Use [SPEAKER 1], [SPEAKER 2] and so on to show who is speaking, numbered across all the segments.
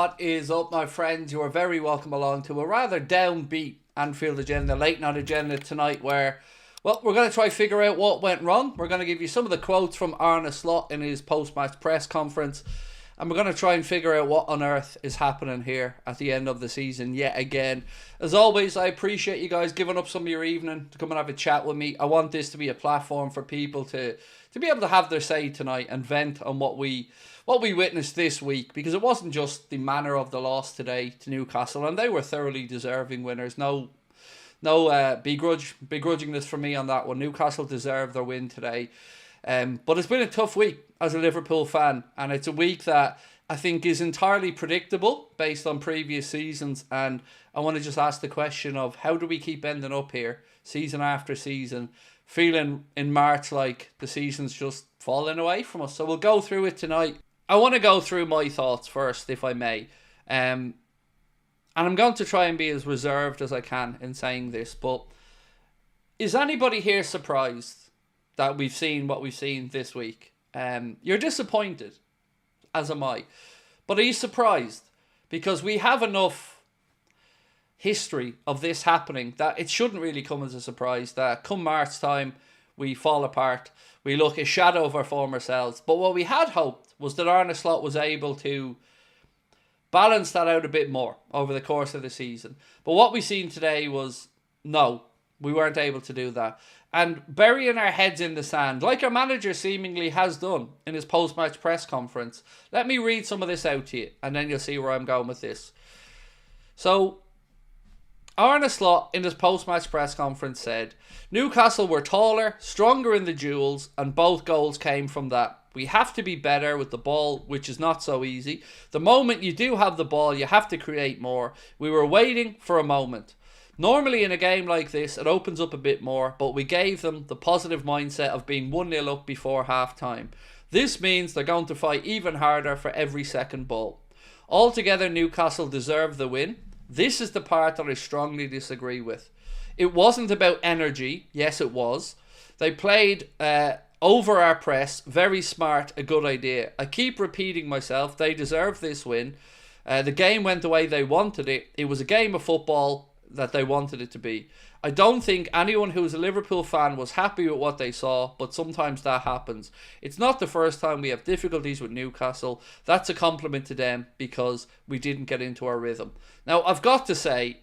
[SPEAKER 1] What is up, my friends? You are very welcome along to a rather downbeat Anfield agenda, late night agenda tonight where, well, we're going to try to figure out what went wrong. We're going to give you some of the quotes from Arne Slot in his post-match press conference, and we're going to try and figure out what on earth is happening here at the end of the season yet again. As always, I appreciate you guys giving up some of your evening to come and have a chat with me. I want this to be a platform for people to be able to have their say tonight and vent on what we witnessed this week, because it wasn't just the manner of the loss today to Newcastle, and they were thoroughly deserving winners. No begrudgingness from me on that one. Newcastle deserved their win today. But it's been a tough week as a Liverpool fan, and it's a week that I think is entirely predictable based on previous seasons. And I want to just ask the question of, how do we keep ending up here season after season, feeling in March like the season's just falling away from us? So we'll go through it tonight. I want to go through my thoughts first, if I may. And I'm going to try and be as reserved as I can in saying this, but is anybody here surprised that we've seen what we've seen this week? You're disappointed, as am I. But are you surprised? Because we have enough history of this happening that it shouldn't really come as a surprise that come March time, we fall apart. We look a shadow of our former selves. But what we had hoped was that Arne Slot was able to balance that out a bit more over the course of the season. But what we seen today was, no, we weren't able to do that. And burying our heads in the sand, like our manager seemingly has done in his post-match press conference. Let me read some of this out to you, and then you'll see where I'm going with this. So, Arne Slot in his post-match press conference said, Newcastle were taller, stronger in the duels, and both goals came from that. We have to be better with the ball, which is not so easy. The moment you do have the ball, you have to create more. We were waiting for a moment. Normally in a game like this, it opens up a bit more, but we gave them the positive mindset of being 1-0 up before half-time. This means they're going to fight even harder for every second ball. Altogether, Newcastle deserved the win. This is the part that I strongly disagree with. It wasn't about energy. Yes, it was. They played over our press. Very smart, a good idea. I keep repeating myself. They deserve this win. The game went the way they wanted it. It was a game of football that they wanted it to be. I don't think anyone who's a Liverpool fan was happy with what they saw, but sometimes that happens. It's not the first time we have difficulties with Newcastle. That's a compliment to them because we didn't get into our rhythm. Now, I've got to say,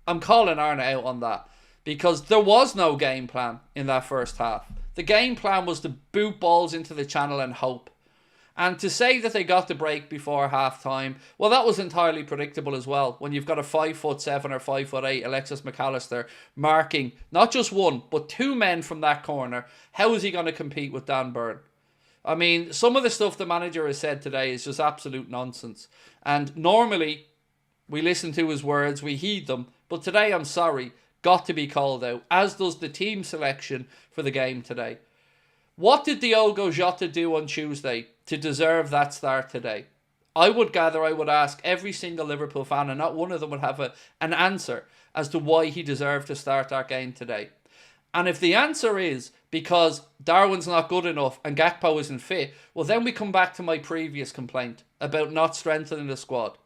[SPEAKER 1] I'm calling Arne out on that because there was no game plan in that first half. The game plan was to boot balls into the channel and hope. And to say that they got the break before half-time, well, that was entirely predictable as well. When you've got a 5'7" or 5'8" Alexis McAllister marking not just one, but two men from that corner, how is he going to compete with Dan Burn? I mean, some of the stuff the manager has said today is just absolute nonsense. And normally, we listen to his words, we heed them. But today, I'm sorry, got to be called out, as does the team selection for the game today. What did Diogo Jota do on Tuesday to deserve that start today? I would ask every single Liverpool fan, and not one of them would have an answer as to why he deserved to start that game today. And if the answer is because Darwin's not good enough and Gakpo isn't fit, well, then we come back to my previous complaint about not strengthening the squad.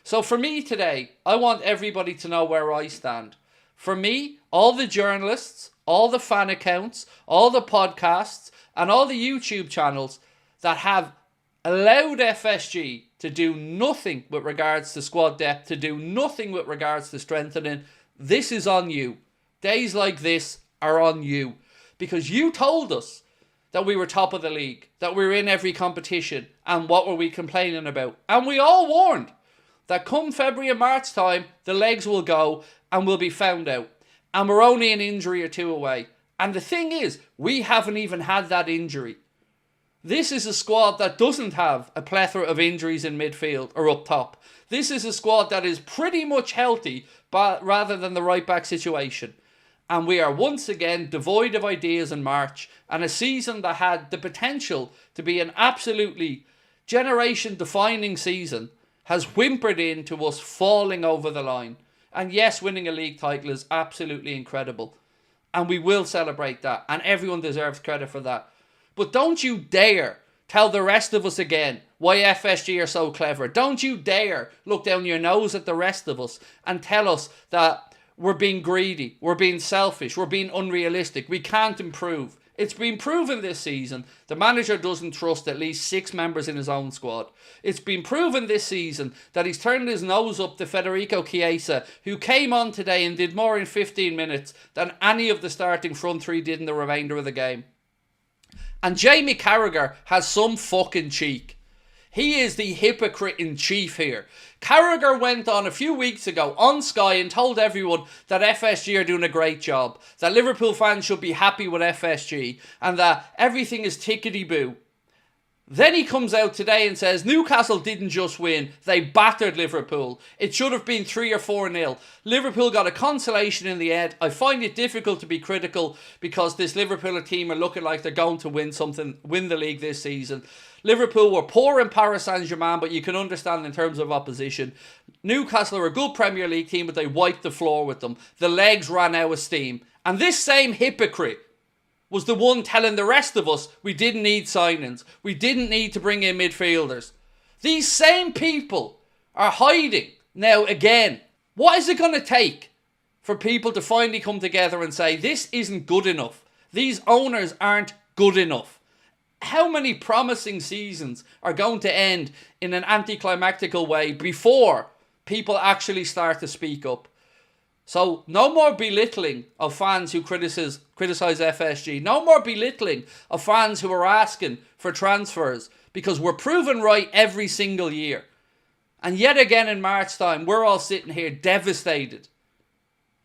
[SPEAKER 1] So for me today, I want everybody to know where I stand. For me, all the journalists, all the fan accounts, all the podcasts, and all the YouTube channels that have allowed FSG to do nothing with regards to squad depth, to do nothing with regards to strengthening, this is on you. Days like this are on you. Because you told us that we were top of the league, that we were in every competition, and what were we complaining about? And we all warned that come February and March time, the legs will go and will be found out. And we're only an injury or two away. And the thing is, we haven't even had that injury. This is a squad that doesn't have a plethora of injuries in midfield or up top. This is a squad that is pretty much healthy, but rather than the right back situation. And we are once again devoid of ideas in March, and a season that had the potential to be an absolutely generation-defining season has whimpered into us falling over the line. And yes, winning a league title is absolutely incredible. And we will celebrate that. And everyone deserves credit for that. But don't you dare tell the rest of us again why FSG are so clever. Don't you dare look down your nose at the rest of us and tell us that we're being greedy, we're being selfish, we're being unrealistic, we can't improve. It's been proven this season the manager doesn't trust at least 6 members in his own squad. It's been proven this season that he's turned his nose up to Federico Chiesa, who came on today and did more in 15 minutes than any of the starting front 3 did in the remainder of the game. And Jamie Carragher has some fucking cheek. He is the hypocrite in chief here. Carragher went on a few weeks ago on Sky and told everyone that FSG are doing a great job, that Liverpool fans should be happy with FSG, and that everything is tickety-boo. Then he comes out today and says Newcastle didn't just win, they battered Liverpool. It should have been 3 or 4-0. Liverpool got a consolation in the end. I find it difficult to be critical because this Liverpool team are looking like they're going to win the league this season. Liverpool were poor in Paris Saint-Germain, but you can understand in terms of opposition. Newcastle are a good Premier League team, but they wiped the floor with them. The legs ran out of steam. And this same hypocrite was the one telling the rest of us we didn't need signings. We didn't need to bring in midfielders. These same people are hiding now again. What is it going to take for people to finally come together and say this isn't good enough? These owners aren't good enough. How many promising seasons are going to end in an anticlimactical way before people actually start to speak up? So no more belittling of fans who criticize FSG. No more belittling of fans who are asking for transfers, because we're proven right every single year. And yet again in March time, we're all sitting here devastated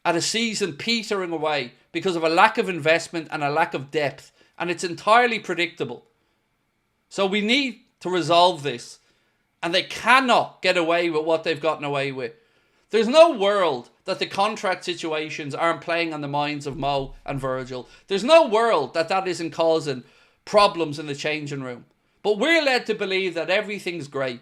[SPEAKER 1] at a season petering away because of a lack of investment and a lack of depth. And it's entirely predictable. So we need to resolve this. And they cannot get away with what they've gotten away with. There's no world that the contract situations aren't playing on the minds of Mo and Virgil. There's no world that that isn't causing problems in the changing room. But we're led to believe that everything's great.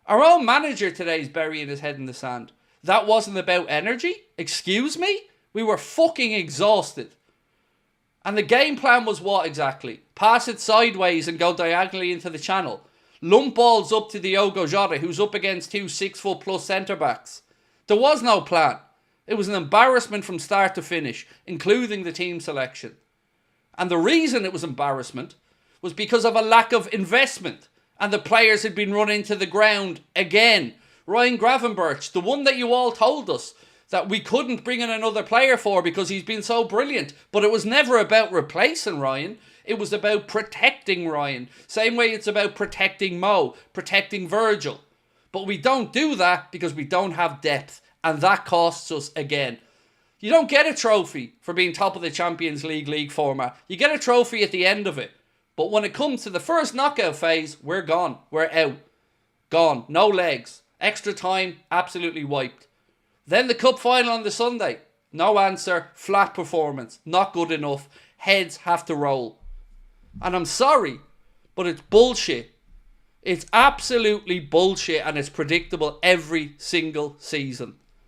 [SPEAKER 1] Our own manager today is burying his head in the sand. That wasn't about energy? Excuse me? We were fucking exhausted. And the game plan was what exactly? Pass it sideways and go diagonally into the channel. Lump balls up to Diogo Jota, who's up against 2 6-foot-plus centre-backs. There was no plan. It was an embarrassment from start to finish, including the team selection. And the reason it was embarrassment was because of a lack of investment. And the players had been run into the ground again. Ryan Gravenberch, the one that you all told us that we couldn't bring in another player for because he's been so brilliant. But it was never about replacing Ryan. It was about protecting Ryan. Same way it's about protecting Mo, protecting Virgil. But we don't do that because we don't have depth. And that costs us again. You don't get a trophy for being top of the Champions League format. You get a trophy at the end of it. But when it comes to the first knockout phase, we're gone. We're out. Gone. No legs. Extra time, absolutely wiped. Then the cup final on the Sunday. No answer. Flat performance. Not good enough. Heads have to roll. And I'm sorry, but it's bullshit. It's absolutely bullshit, and it's predictable every single season.